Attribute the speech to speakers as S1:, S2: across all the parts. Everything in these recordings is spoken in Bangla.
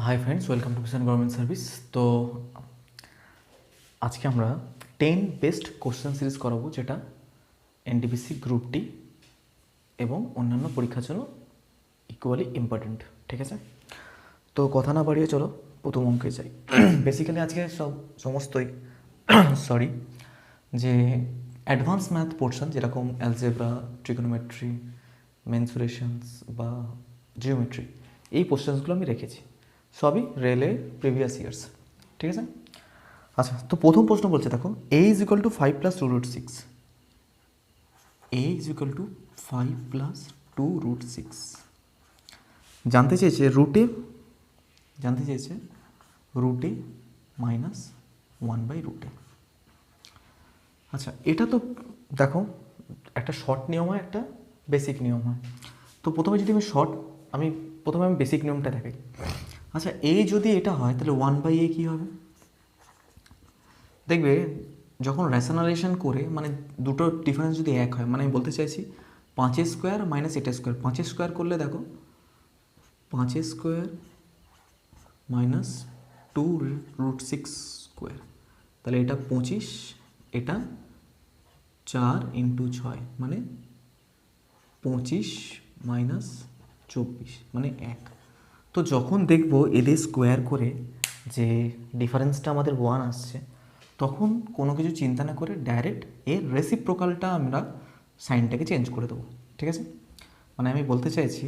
S1: Hi friends, welcome to Kisan government service. তো আজকে আমরা 10 বেস্ট কোশ্চেন সিরিজ করাবো, যেটা এনটিপিসি গ্রুপ ডি এবং অন্যান্য পরীক্ষার জন্য ইকুয়ালি ইম্পর্টেন্ট। ঠিক আছে, তো কথা না বাড়িয়ে চলো প্রথম অঙ্কে যাই। বেসিক্যালি আজকে সমস্তই সরি যে অ্যাডভান্স ম্যাথ পোর্শন, যেরকম অ্যালজেব্রা, ট্রিগোনোমেট্রি, মেনসুরেশনস বা জিওমেট্রি, এই পোর্শনসগুলো আমি রেখেছি, সবই রেলে প্রিভিয়াস ইয়ার্স। ঠিক আছে, আচ্ছা, তো প্রথম প্রশ্ন বলছে, দেখো, A is equal to 5 plus 2√6। A is equal to 5 plus 2√6। জানতে চেয়েছে রুটে মাইনাস 1/√a। আচ্ছা, এটা তো দেখো একটা শর্ট নিয়ম হয়, একটা বেসিক নিয়ম হয়। তো প্রথমে যদি আমি বেসিক নিয়মটা দেখাই। আচ্ছা, এ যদি এটা হয় তাহলে 1/a কী হবে? দেখবে যখন রেশনালাইজেশন করে, মানে দুটো ডিফারেন্স যদি এক হয়, মানে আমি বলতে চাইছি 5² মাইনাস 8² 5² করলে দেখো 5² মাইনাস 2√6², তাহলে এটা 25, এটা 4×6 মানে 25 মাইনাস 24 মানে 1। তো যখন দেখবো এদের স্কোয়ার করে যে ডিফারেন্সটা আমাদের 1 আসছে, তখন কোনো কিছু চিন্তা না করে ডাইরেক্ট এর রেসিপ্রোকালটা আমরা সাইনটাকে চেঞ্জ করে দেবো। ঠিক আছে, মানে আমি বলতে চাইছি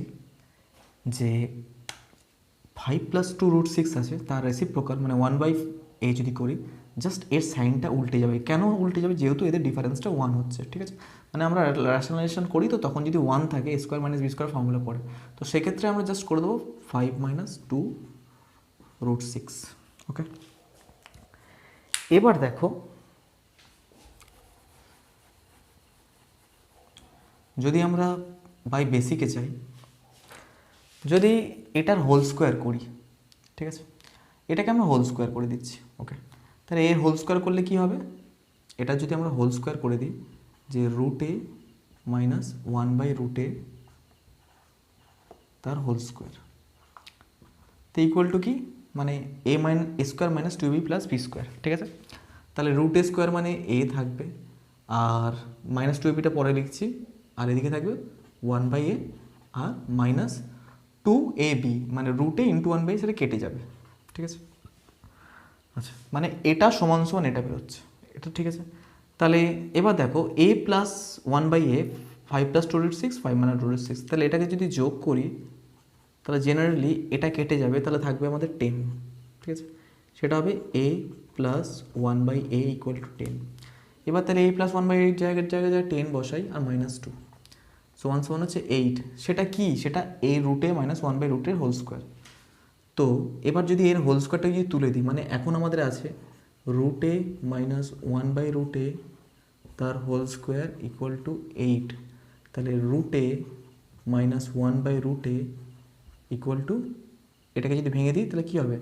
S1: যে 5 প্লাস 2√6 আছে, তার রেসিপ্রোকাল মানে 1/a যদি করি, জাস্ট এর সাইনটা উল্টে যাবে। কেন উল্টে যাবে? যেহেতু এদের ডিফারেন্সটা 1 হচ্ছে। ঠিক আছে, মানে আমরা রেশনালাইজেশন করি, তো তখন যদি 1 থাকে, a² - b² ফর্মুলা পড়ে, তো সেক্ষেত্রে আমরা জাস্ট করে দেবো 5 মাইনাস 2√6। ওকে, এবার দেখো, যদি আমরা বাই বেসিকে চাই, যদি এটার হোল স্কোয়ার করি, ঠিক আছে, এটাকে আমরা হোল স্কোয়ার করে দিচ্ছি। ওকে, তাহলে এর হোল স্কোয়ার করলে কি হবে? এটা যদি আমরা হোল স্কোয়ার করে দিই, যে √a মাইনাস 1/√a তার হোল স্কোয়ার, তো ইকুয়াল টু কি, মানে a² minus 2b plus b²। ঠিক আছে, তাহলে √a² মানে a থাকবে, আর মাইনাস 2bটা পরে লিখছি, আর এদিকে থাকবে 1/a আর মাইনাস 2ab, মানে √a ইন্টু 1/a, সেটা কেটে যাবে। ঠিক আছে, আচ্ছা, মানে এটা সমান সমান এটা বেরোচ্ছে, এটা ঠিক আছে। তাহলে এবার দেখো a প্লাস 1/a, 5 প্লাস 2√6, 5 মানে 2√6, তাহলে এটাকে যদি যোগ করি, তাহলে জেনারেলি এটা কেটে যাবে, তাহলে থাকবে আমাদের 10। ঠিক আছে, সেটা হবে a plus 1/a equal to 10। এবার তাহলে a প্লাস 1/a জায়গায় 10 বসাই, আর -2 সমান সমান হচ্ছে 8। সেটা কি? সেটা a √a minus 1/√a whole square. তো এবার যদি এর হোল স্কোয়ারটা যদি তুলে দিই, মানে এখন আমাদের আছে √a মাইনাস 1/√a তার হোল স্কোয়ার ইকুয়াল টু 8। তাহলে √a minus 1/√a equal to, এটাকে যদি ভেঙে দিই তাহলে কী হবে?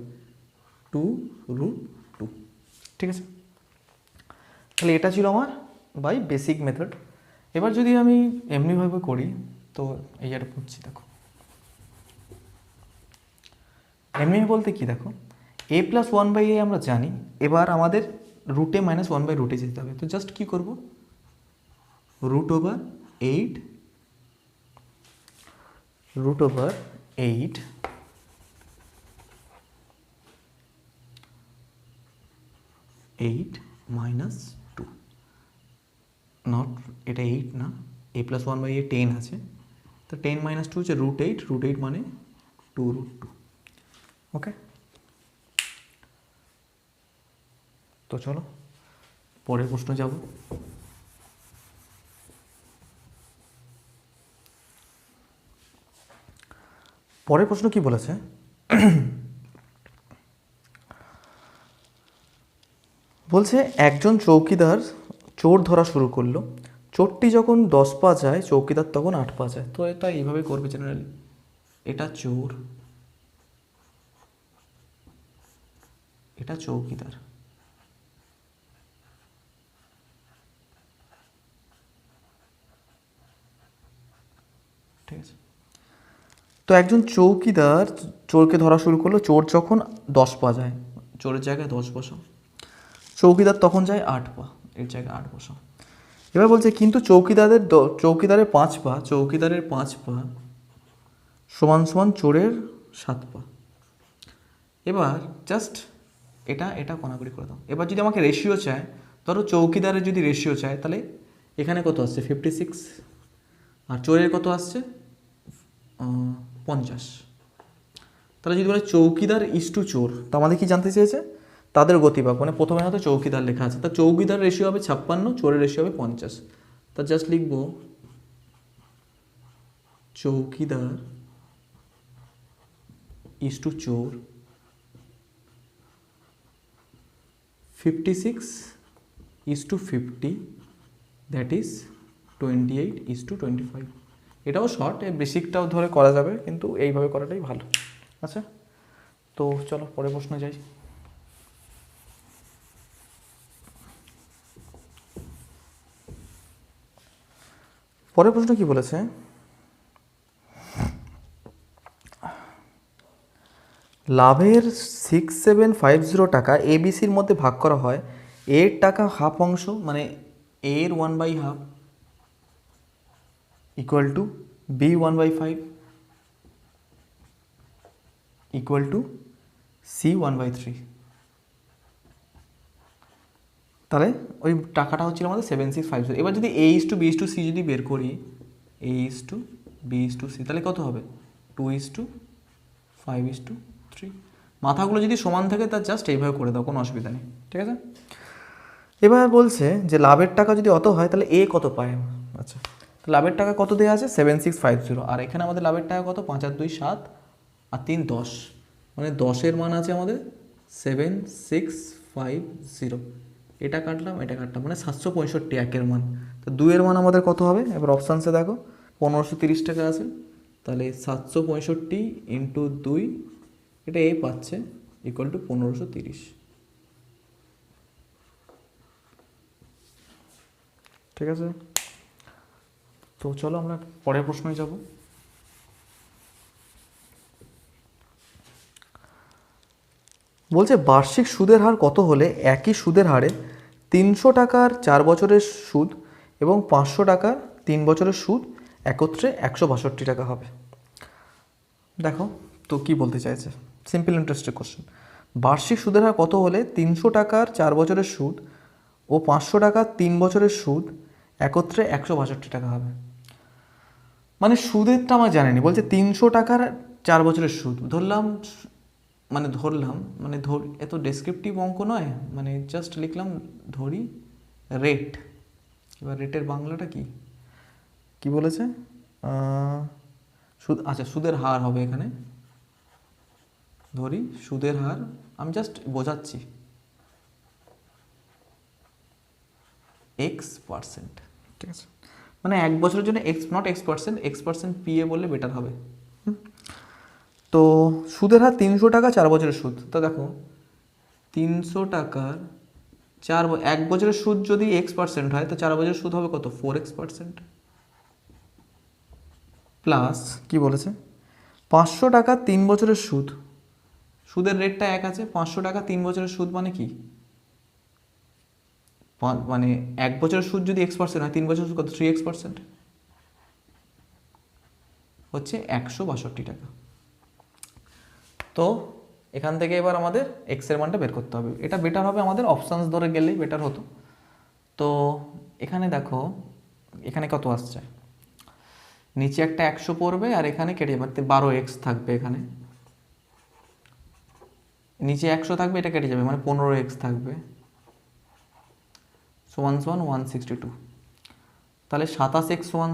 S1: 2√2। ঠিক আছে, তাহলে এটা ছিল আমার বাই বেসিক মেথড। এবার যদি আমি এমনিভাবে করি, তো এই যেটা করছি, দেখো এমনি বলতে কি, দেখো a প্লাস 1/a আমরা জানি, এবার আমাদের √a মাইনাস 1/√a যেতে হবে। তো জাস্ট কী করবো, √8 মাইনাস 2, নট, এটা 8 না, a প্লাস 1/a 10 আছে, তো 10 মাইনাস 2 হচ্ছে √8 মানে 2√2। ওকে, তো চলো পরের প্রশ্ন যাব। পরের প্রশ্ন কি বলেছে, বলছে একজন চৌকিদার চোর ধরা শুরু করলো, চোরটি যখন 10 পা যায়, চৌকিদার তখন 8 পা যায়। তো এটা এইভাবে করবে জেনারেলি, এটা চোর, এটা চৌকিদার। ঠিক আছে, তো একজন চৌকিদার চোরকে ধরা শুরু করলো, চোর যখন 10 পা যায়, চোরের জায়গায় 10 বসাও, চৌকিদার তখন যায় 8 পা, এর জায়গায় 8 বসাও। এবার বলছে কিন্তু চৌকিদারের 5 পা, চৌকিদারের 5 পা সমান সমান চোরের 7 পা। এবার জাস্ট এটা কণাগুড়ি করে দাও। এবার যদি আমাকে রেশিও চায়, ধরো চৌকিদারের যদি রেশিও চায়, তাহলে এখানে কত আসছে 56, আর চোরের কত আসছে 50। তাহলে যদি বলে চৌকিদার ইস টু চোর, তো আমাদের কি জানতে চেয়েছে? তাদের গতিবেগ, মানে প্রথমে হয়তো চৌকিদার লেখা আছে, তা চৌকিদার রেশিও হবে 56, চোরের রেশিও হবে 50। তা জাস্ট লিখবো চৌকিদার ইস টু চোর 56 is to 50, that is 28 is to 25। এটাও শর্ট, এই বেসিকটাও ধরে করা যাবে, কিন্তু এইভাবে করাটাই ভালো। আচ্ছা, তো চলো পরের প্রশ্নে যাই। পরের প্রশ্ন কি বলেছে? লাভের 6750 টাকা এবিসির মধ্যে ভাগ করা হয়, এর টাকা হাফ অংশ, মানে এর 1/2 equal to B 1/5 equal to C 1/3। তাহলে ওই টাকাটা হচ্ছিল আমাদের 7650। এবার যদি A is to B is to C যদি বের করি, A is to B is to C, তাহলে কত হবে 2:5:3। মাথাগুলো যদি সমান থাকে তার জাস্ট এইভাবে করে দাও, কোনো অসুবিধা নেই, ঠিক আছে। এবার বলছে যে লাভের টাকা যদি অত হয় তাহলে এ কত পায়। আচ্ছা, তো লাভের টাকা কত দেওয়া আছে 7650, আর এখানে আমাদের লাভের টাকা কত 5 আর 2 7 আর 3 10, মানে 10-এর মান আছে আমাদের 7650। এটা কাটলাম এটা কাটলাম, মানে 765 একের মান। তো 2-এর মান আমাদের কত হবে? এবার অপশানসে দেখো 1530 টাকা আছে, তাহলে 765 ইন্টু 2, এটা এ পাচ্ছে ইকুয়াল টু 1530। ঠিক আছে, তো চলো আমরা পরের প্রশ্নে যাব। বলছে বার্ষিক সুদের হার কত হলে একই সুদের হারে 300 টাকার 4 বছরের সুদ এবং 500 টাকার 3 বছরের সুদ একত্রে 162 টাকা হবে। দেখো তো কি বলতে চাইছে, সিম্পল ইন্টারেস্টেড কোশ্চেন। বার্ষিক সুদের হার কত হলে 300 টাকার 4 বছরের সুদ ও 500 টাকার 3 বছরের সুদ একত্রে 162 টাকা হবে। মানে সুদেরটা আমার জানিনি, বলছে 300 টাকার 4 বছরের সুদ ধরলাম, মানে এত ডেসক্রিপটিভ অঙ্ক নয়, মানে জাস্ট লিখলাম ধরি রেট। এবার রেটের বাংলাটা কি কি বলেছে? সুদ, আচ্ছা সুদের হার হবে এখানে, ধরি সুদের হার, আমি জাস্ট বোঝাচ্ছি x%, ঠিক আছে, মানে 1 বছরের জন্য x, not x%, x% PA বললে বেটার হবে। তো সুদের হার 300 টাকা 4 বছরের সুদ, তো দেখো 300 টাকার 1 বছরের সুদ যদি x% হয়, তো 4 বছরের সুদ হবে কত 4x%। প্লাস কি বলেছে 500 টাকা 3 বছরের সুদ, সুদের রেটটা এক আছে, 500 টাকা 3 বছরের সুদ মানে কি, মানে 1 বছরের সুদ যদি x% হয়, 3 বছরের সুদ কত 3x%, হচ্ছে 162 টাকা। তো এখান থেকে এবার আমাদের এক্সের মানটা বের করতে হবে। এটা বেটার হবে আমাদের অপশানস ধরে গেলেই বেটার হতো। তো এখানে দেখো এখানে কত আসছে, নিচে একটা 100 পড়বে আর এখানে কেটে যাবে 12x থাকবে, এখানে নিচে 100 থাকবে, এটা কেটে যাবে, মানে 15x থাকবে, সমান সমান 162। তাহলে 27x সমান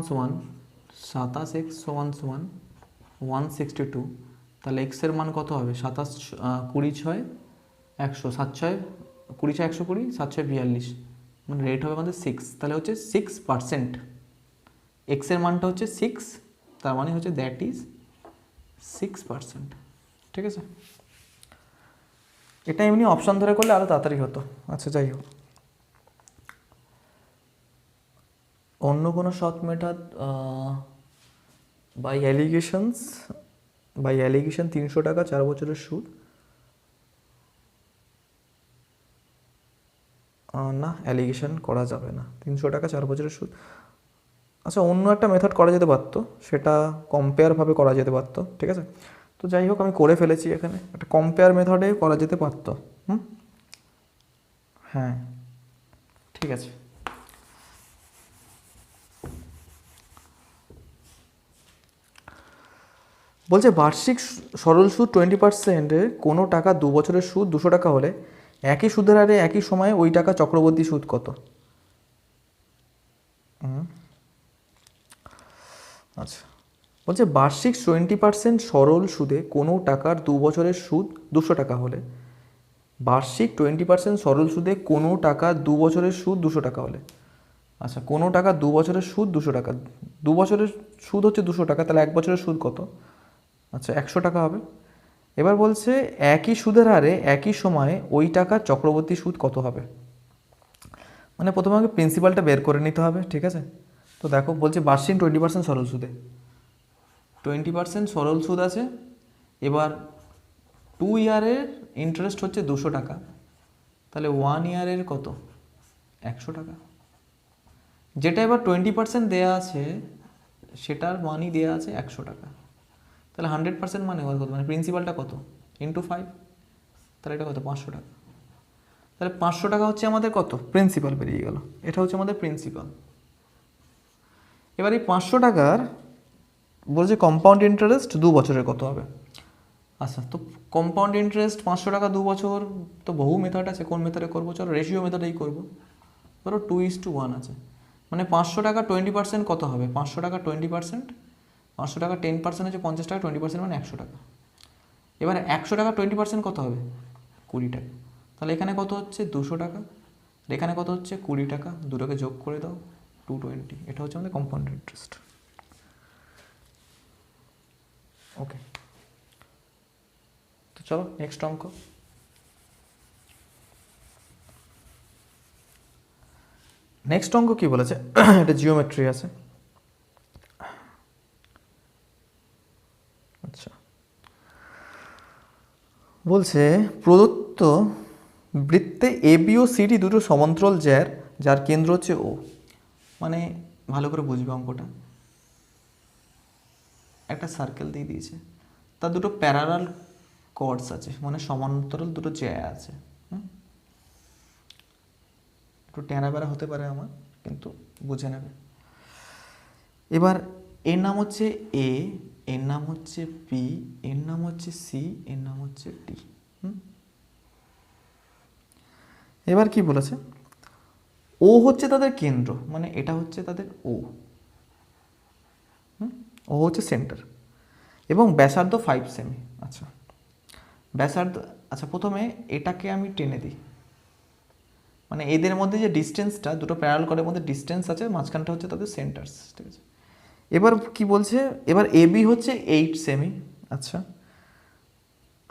S1: সমান 162। তাহলে এক্সের মান কত হবে 27 20 6 100, 7 6 20 6 120, 7 6 42, মানে রেট হবে আমাদের 6। তাহলে হচ্ছে 6%, এক্সের মানটা হচ্ছে 6, তার মানে হচ্ছে দ্যাট ইজ 6%। ঠিক আছে, এটা এমনি অপশান ধরে করলে আরও তাড়াতাড়ি হতো। আচ্ছা যাই হোক, অন্য কোনো সৎ method by alligations by alligation 300 টাকা 4 বছরের সুদ। না, অ্যালিগেশন করা যাবে না, 300 টাকা 4 বছরের সুদ। আচ্ছা, অন্য একটা মেথড করা যেতে পারতো, সেটা কম্পেয়ারভাবে করা যেতে পারতো, ঠিক আছে। তো যাই হোক, আমি করে ফেলেছি এখানে, একটা কম্পেয়ার মেথডে করা যেতে পারতো। হ্যাঁ, ঠিক আছে। বলছে বার্ষিক সরল সুদ 20%-এ কোনো টাকা 2 বছরের সুদ 200 টাকা হলে একই সুদের হারে একই সময়ে ওই টাকা চক্রবর্তী সুদ কত? আচ্ছা, বলছে বার্ষিক 20% সরল সুদে কোনো টাকার 2 বছরের সুদ 200 টাকা হলে, বার্ষিক 20% সরল সুদে কোনো টাকা 2 বছরের সুদ 200 টাকা হলে, আচ্ছা কোনো টাকা 2 বছরের সুদ 200 টাকা, 2 বছরের সুদ হচ্ছে 200 টাকা, তাহলে 1 বছরের সুদ কত? আচ্ছা 100 টাকা হবে। এবার বলছে একই সুদের হারে একই সময়ে ওই টাকার চক্রবর্তী সুদ কত হবে? মানে প্রথমে আমাকে প্রিন্সিপালটা বের করে নিতে হবে, ঠিক আছে। তো দেখো, বলছে বার্ষিক 20% সরল সুদে 20% সরল সুদ আছে। এবার 2 ইয়ারের ইন্টারেস্ট হচ্ছে 200 টাকা, তাহলে 1 ইয়ারের কত? 100 টাকা। যেটা এবার 20% দেওয়া আছে সেটার মানই দেওয়া আছে 100 টাকা, তাহলে 100% মানে কত? মানে প্রিন্সিপালটা কত ইন্টু 5, তাহলে এটা কত? 500 টাকা। তাহলে 500 টাকা হচ্ছে আমাদের কত? প্রিন্সিপাল বেরিয়ে গেল, এটা হচ্ছে আমাদের প্রিন্সিপাল। এবার এই 500 টাকার বলছে কম্পাউন্ড ইন্টারেস্ট 2 বছরের কত হবে? আচ্ছা, তো কম্পাউন্ড ইন্টারেস্ট 500 টাকা 2 বছর, তো বহু মেথড আছে, কোন মেথডে করবো? চলো রেশিও মেথডেই করবো। ধরো 2:1 আছে, মানে 500 টাকা 20% কত হবে? 500 টাকা 20%, 500 টাকা 10% হচ্ছে 50 টাকা, 20% মানে 100 টাকা। এবার 100 টাকা 20% কত হবে? 20 টাকা। তাহলে এখানে কত হচ্ছে? 200 টাকা। আর এখানে কত হচ্ছে? 20 টাকা। দুটোকে যোগ করে দাও, 220। এটা হচ্ছে আমাদের কম্পাউন্ড ইন্টারেস্ট। ওকে, তো চলো নেক্সট অঙ্ক। নেক্সট অঙ্ক কি বলেছে? এটা জিওমেট্রি আছে। আচ্ছা, বলছে প্রদত্ত বৃত্তে এ বি ও সিডি দুটো সমান্তরাল যার কেন্দ্র হচ্ছে ও। মানে ভালো করে বুঝবে অঙ্কটা, একটা সার্কেল দিয়ে দিয়েছে, তার দুটো প্যারালাল কর্ডস আছে, মানে সমান্তরাল দুটো জ্যা আছে। একটু ট্যারা বেড়া হতে পারে আমার, কিন্তু বুঝে নেবে। এবার এর নাম হচ্ছে এ, এর নাম হচ্ছে পি, এর নাম হচ্ছে সি, এর নাম হচ্ছে ডি। এবার কি বলেছে? ও হচ্ছে তাদের কেন্দ্র, মানে এটা হচ্ছে তাদের ও, ও হচ্ছে সেন্টার, এবং ব্যাসার্ধ 5 সেমি। আচ্ছা ব্যাসার্ধ, আচ্ছা প্রথমে এটাকে আমি টেনে দিই, মানে এদের মধ্যে যে ডিস্টেন্সটা, দুটো প্যারাল করের মধ্যে ডিস্টেন্স আছে, মাঝখানটা হচ্ছে তাদের সেন্টার্স, ঠিক আছে। এবার কি বলছে? এবার এ বি হচ্ছে 8 সেমি। আচ্ছা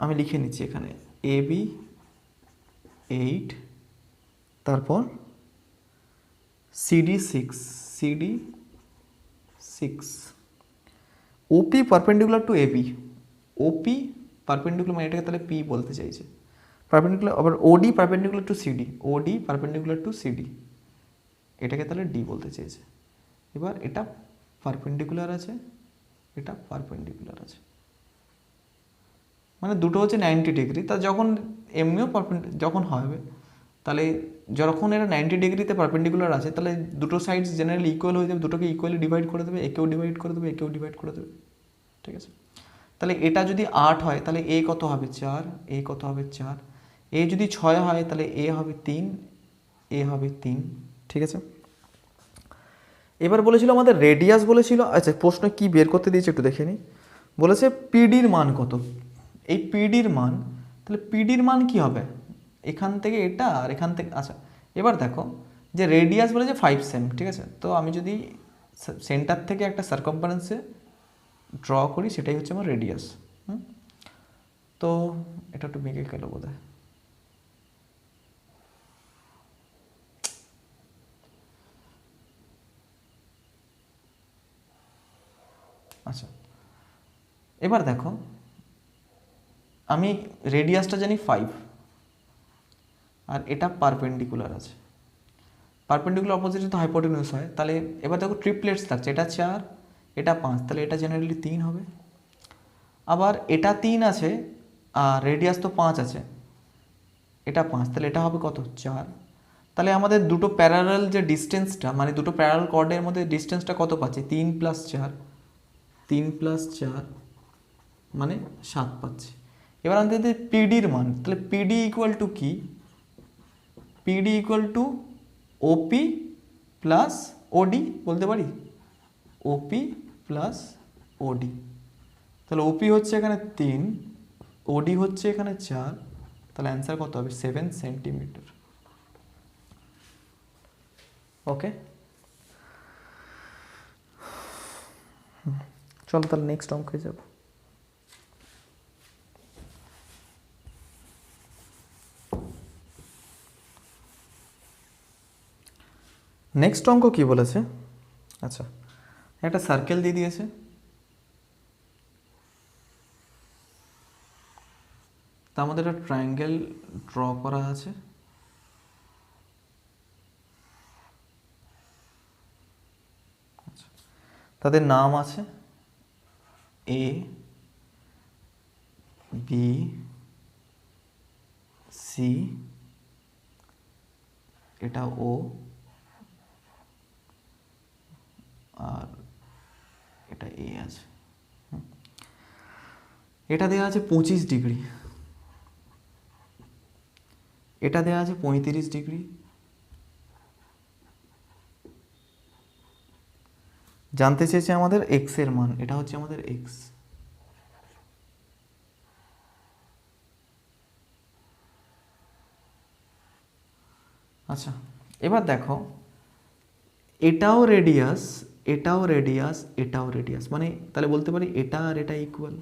S1: আমি লিখে নিচ্ছি এখানে, এ বি 8, তারপর CD 6, CD 6, OP perpendicular to AB, OP perpendicular, মানে এটাকে তাহলে পি বলতে চাইছে পারপেন্ডিকুলার। আবার OD perpendicular to CD, OD perpendicular to CD, এটাকে তাহলে ডি বলতে চেয়েছে। এবার এটা পারপেন্ডিকুলার আছে, এটা পারপেন্ডিকুলার আছে, মানে দুটো হচ্ছে 90 ডিগ্রি। তা যখন এমনিও যখন হবে, তাহলে যখন এরা 90 ডিগ্রিতে পারপেন্ডিকুলার আছে, তাহলে দুটো সাইডস জেনারেলি ইকুয়াল হয়ে যাবে, দুটোকে ইকুয়ালি ডিভাইড করে দেবে, একেও ডিভাইড করে দেবে, একেও ডিভাইড করে দেবে, ঠিক আছে। তাহলে এটা যদি 8 হয়, তাহলে এ কত হবে? 4, এ কত হবে? 4। এ যদি 6 হয়, তাহলে এ হবে 3, এ হবে 3, ঠিক আছে। এবার বলেছিল আমাদের রেডিয়াস বলেছিল। আচ্ছা প্রশ্ন কি বের করতে দিয়েছে একটু দেখে নিই। বলেছে পিডির মান কত? এই পিডির মান, তাহলে পিডির মান কি হবে? এখান থেকে এটা আর এখান থেকে, আচ্ছা এবার দেখো যে রেডিয়াস বলেছে 5 সেমি, ঠিক আছে। তো আমি যদি সেন্টার থেকে একটা সার্কামফারেন্সে ড্র করি, সেটাই হচ্ছে আমার রেডিয়াস। তো এটা একটু বেঁকে গেল বোধ হয়। আচ্ছা এবার দেখো আমি রেডিয়াসটা জানি 5 আর এটা পারপেন্ডিকুলার আছে, পারপেন্ডিকুলার অপোজিটে তো হাইপোটেনিউজ হয়। তাহলে এবার দেখো ট্রিপলেটস থাকছে, এটা 4 এটা 5, তাহলে এটা জেনারেলি 3 হবে। আবার এটা 3 আছে আর রেডিয়াস তো 5 আছে, এটা 5, তাহলে এটা হবে কত 4। তাহলে আমাদের দুটো প্যারালাল যে ডিস্টেন্সটা, মানে দুটো প্যারালাল কর্ডের মধ্যে ডিস্টেন্সটা কত পাচ্ছি, 3 + 4, 3 + 4 মানে 7 পাচ্ছি। এবার আমাদের পিডির মান, তাহলে পিডি ইকুয়াল টু কি, PD equal to OP plus ওডি বলতে পারি, ওপি প্লাস ওডি। তাহলে ওপি হচ্ছে এখানে 3, ওডি হচ্ছে এখানে 4, তাহলে অ্যান্সার কত হবে 7 সেন্টিমিটার। ওকে, চলো তাহলে নেক্সট অঙ্কে যাব। নেক্সট অঙ্ক কি বলেছে, আচ্ছা একটা সার্কেল দিয়ে দিয়েছে, তার মধ্যে একটা ট্রায়াঙ্গেল ড্র করা আছে। আচ্ছা, তাদের নাম আছে এ, বি, সি, এটা ও, আর এটা এ আছে। এটা দেওয়া আছে 25 ডিগ্রি, এটা দেওয়া আছে 35 ডিগ্রি। জানতে চেয়েছে আমাদের এক্স এর মান, এটা হচ্ছে আমাদের এক্স। আচ্ছা, এবার দেখো এটাও রেডিয়াস, এটাও রেডিয়াস, এটাও রেডিয়াস, মানে তাহলে বলতে পারি এটা আর এটা ইকুয়াল।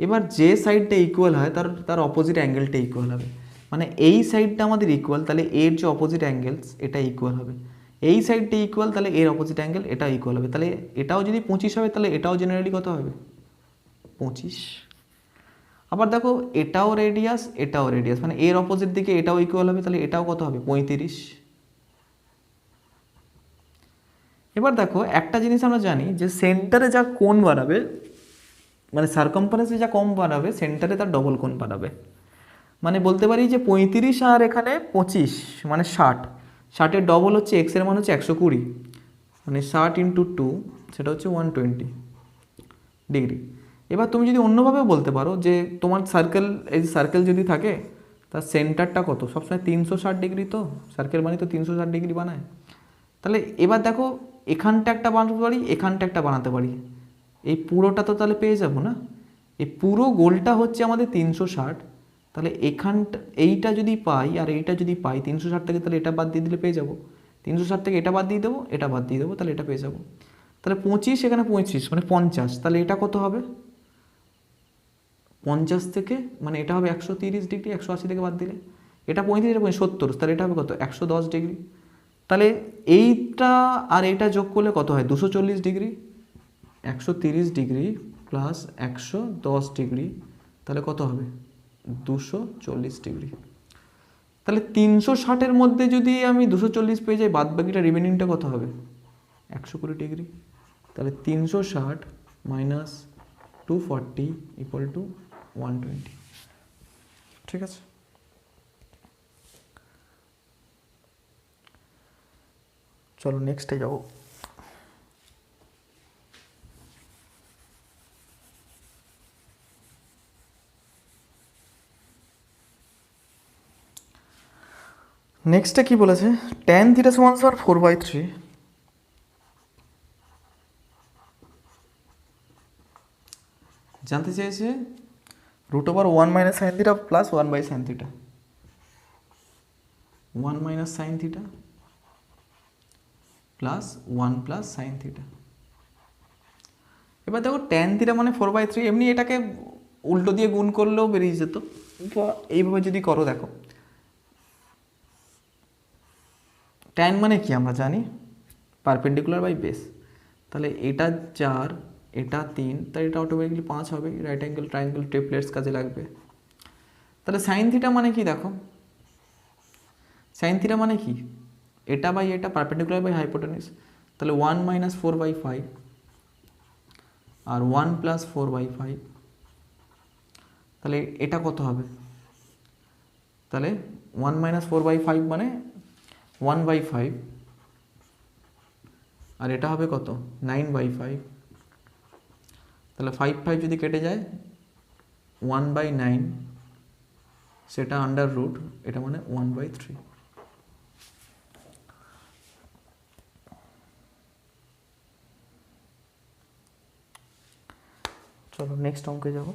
S1: এবার যে সাইডটা ইকুয়াল হয় তার তার অপোজিট অ্যাঙ্গেলটা ইকুয়াল হবে, মানে এই সাইডটা আমাদের ইকুয়াল, তাহলে এর যে অপোজিট অ্যাঙ্গেলস এটা ইকুয়াল হবে। এই সাইডটা ইকুয়াল, তাহলে এর অপোজিট অ্যাঙ্গেল এটা ইকুয়াল হবে। তাহলে এটাও যদি 25 হবে, তাহলে এটাও জেনারেলি কত হবে 25। আবার দেখো এটাও রেডিয়াস, এটাও রেডিয়াস, মানে এর অপোজিট দিকে এটাও ইকুয়াল হবে, তাহলে এটাও কত হবে 35। এবার দেখো একটা জিনিস আমরা জানি যে সেন্টারে যা কোণ বানাবে, মানে সার্কামফারেন্সে যা কম বানাবে সেন্টারে তার ডবল কোণ বানাবে। মানে বলতে পারি যে 35 আর এখানে 25 মানে 60, 60-এর ডবল হচ্ছে এক্স এর মান হচ্ছে 120, মানে 60 × 2 সেটা হচ্ছে 120 ডিগ্রি। এবার তুমি যদি অন্যভাবে বলতে পারো যে তোমার সার্কেল, এই সার্কেল যদি থাকে তার সেন্টারটা কত, সবসময় 360 ডিগ্রি, তো সার্কেল মানে তো 360 ডিগ্রি বানায়। তাহলে এবার দেখো এখানটা একটা বানাতে পারি, এখানটা একটা বানাতে পারি, এই পুরোটা তো তাহলে পেয়ে যাব না। এই পুরো গোলটা হচ্ছে আমাদের 360, তাহলে এখানটা এইটা যদি পাই আর এইটা যদি পাই 360 থেকে, তাহলে এটা বাদ দিয়ে দিলে পেয়ে যাবো। 360 থেকে এটা বাদ দিয়ে দেবো, এটা বাদ দিয়ে দেবো, তাহলে এটা পেয়ে যাবো। তাহলে 25 এখানে 25 মানে 50, তাহলে এটা কত হবে 50 থেকে, মানে এটা হবে 130 ডিগ্রি, 180 থেকে বাদ দিলে এটা 35, এটা 70, তাহলে এটা হবে কত 110 ডিগ্রি। তাহলে এইটা আর এইটা যোগ করলে কত হয় 240 ডিগ্রি, 130 ডিগ্রি প্লাস 110 ডিগ্রি, তাহলে কত হবে 240 ডিগ্রি। তাহলে 360-এর মধ্যে যদি আমি 240 পেয়ে যাই, বাদ বাকিটা রিমেনিংটা কত হবে 120 ডিগ্রি। তাহলে 360 মাইনাস 240 ইকুয়াল টু 120। ঠিক আছে, চলো নেক্সটে যাবো। নেক্সটে কি বলেছে, tan θ সমান 4/3, জানতে চেয়েছে √1 - sin θ plus 1/sin θ, 1 - sin θ plus 1 plus sin θ। এবার দেখো tan θ মানে 4/3, এমনি এটাকে উল্টো দিয়ে গুণ করলেও বেরিয়ে যেত, এইভাবে যদি করো দেখো tan মানে কি আমরা জানি পারপেন্ডিকুলার বাই বেস, তাহলে এটা 4 এটা 3, তাই এটা অটোমেটিক্যালি 5 হবে। রাইট অ্যাঙ্গেল ট্রায়াঙ্গেল ট্রিপলেটস কাজে লাগবে। তাহলে সাইন থিটা মানে কি দেখো, সাইন থিটা মানে কি, এটা বাই এটা পারপেন্ডিকুলার বাই হাইপোটেনিউস। তাহলে 1 - 4/5 আর 1 + 4/5, তাহলে এটা কত হবে? তাহলে 1 - 4/5 মানে 1/5, আর এটা হবে কত? 9/5। তাহলে 5 যদি কেটে যায় 1/9, সেটা আন্ডার রুট, এটা মানে 1/3। চলো নেক্সট অঙ্কে যাব।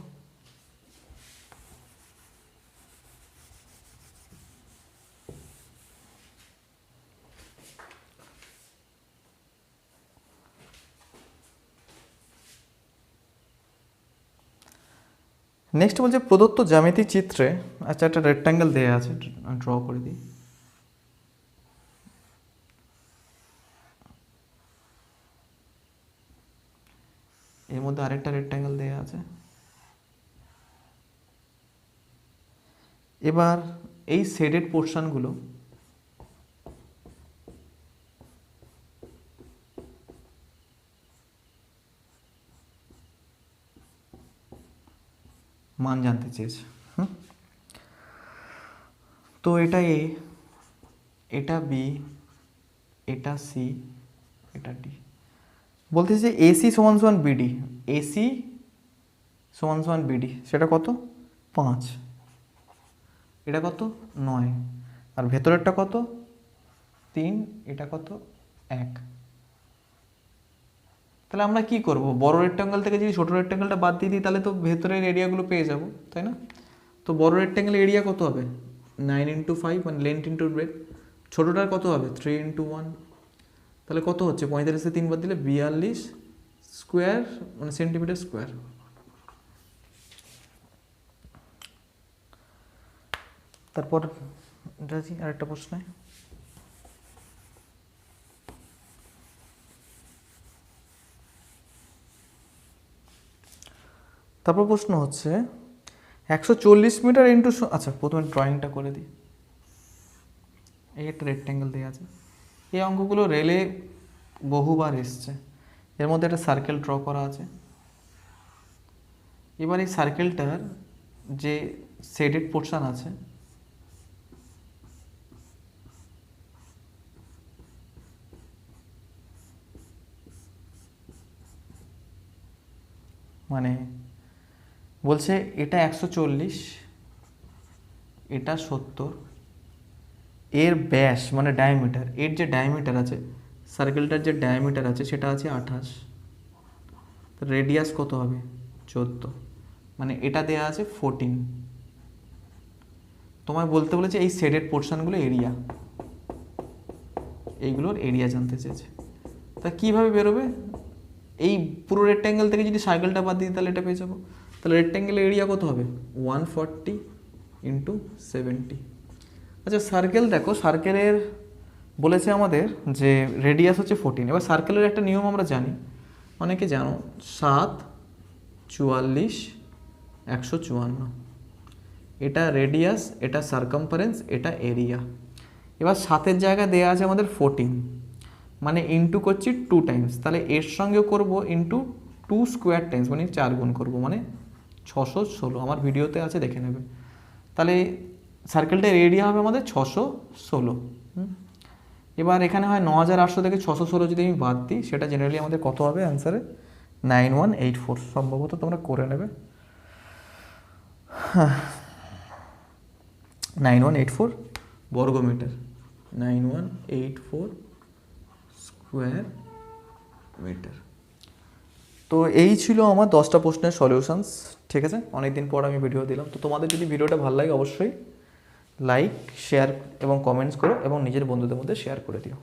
S1: নেক্সট বলছে প্রদত্ত জ্যামিতি চিত্রে, আচ্ছা একটা রেক্ট্যাঙ্গেল দেয়া আছে, ড্র করে দিই। এর মধ্যে আরেকটা রেক্ট্যাঙ্গেল দেয়া আছে। এবার এই শেডেড পোর্শনগুলো মান জানতে চেয়েছে। তো এটা এ, এটা বি, এটা সি, এটা ডি। বলতেছে যে এসি সমান বিডি, এসি সমান বিডি, সেটা কত? 5, এটা কত? 9, আর ভেতরেরটা কত? 3, এটা কত? 1। তাহলে আমরা কি করব, বড় রেক্ট্যাঙ্গেল থেকে যদি ছোট রেক্ট্যাঙ্গেলটা বাদ দিয়ে দিই তাহলে তো ভেতরের এরিয়াগুলো পেয়ে যাব, তাই না? তো বড় রেক্ট্যাঙ্গেলের এরিয়া কত হবে? 9 × 5 মানে লেন্থ ইন্টু ব্রেথ। ছোটোটার কত হবে? 3 × 1। তাহলে কত হচ্ছে? 45-এ 3 বাদ দিলে 42 স্কোয়ার মানে সেন্টিমিটার স্কোয়ার। তারপর রাজি আরেকটা প্রশ্নে, তারপর প্রশ্ন হচ্ছে 140 মিটার ইন্টু, আচ্ছা প্রথমে ড্রয়িংটা করে দিই। এই একটা রেক্ট্যাঙ্গেল দেওয়া আছে, এই অঙ্কগুলো রেলে বহুবার এসছে। এর মধ্যে একটা সার্কেল ড্র করা আছে। এবার এই সার্কেলটার যে শেডেড পোর্শন আছে, মানে বলছে এটা 140, এটা 70, এর ব্যাস মানে ডায়ামিটার, এর যে ডায়ামিটার আছে, সার্কেলটার যে ডায়ামিটার আছে সেটা আছে 28, রেডিয়াস কত হবে? 14, মানে এটা দেয়া আছে 14। তোমায় বলতে বলেছে এই শেডেড পোর্শনগুলো এরিয়া, এইগুলোর এরিয়া জানতে চেয়েছে। তা কীভাবে বেরোবে? এই পুরো রেক্ট্যাঙ্গেল থেকে যদি সার্কেলটা বাদ দিই তাহলে এটা পেয়ে যাবো। তাহলে রেক্ট্যাঙ্গেলের এরিয়া কত হবে? 140 × 70। আচ্ছা সার্কেল দেখো, সার্কেলের বলেছে আমাদের যে রেডিয়াস হচ্ছে 14। এবার সার্কেলের একটা নিয়ম আমরা জানি, অনেকে জানো, 7, 44, 154। এটা রেডিয়াস, এটা সার্কামফারেন্স, এটা এরিয়া। এবার 7-এর জায়গায় দেওয়া আছে আমাদের 14, মানে ইন্টু করছি 2 টাইমস, তাহলে এর সঙ্গে করব ইন্টু 2 স্কোয়ার টাইমস, মানে 4 গুণ করবো, মানে 616। আমার ভিডিওতে আছে, দেখে নেবে। তাহলে সার্কেলটার এরিয়া হবে আমাদের 616। এবার এখানে হয় 9800 থেকে 616 যদি আমি বাদ দিই, সেটা জেনারেলি আমাদের কত হবে অ্যান্সারে? 9184। সম্ভবত তোমরা করে নেবে। 9184 বর্গমিটার, 9184 স্কোয়ার মিটার। তো এই ছিল আমার 10টা প্রশ্নের সলিউশনস। ঠিক আছে, অনেকদিন পর আমি ভিডিও দিলাম। তো তোমাদের যদি ভিডিওটা ভালো লাগে অবশ্যই লাইক, শেয়ার এবং কমেন্টস করো এবং নিজের বন্ধুদের মধ্যে শেয়ার করে দিও।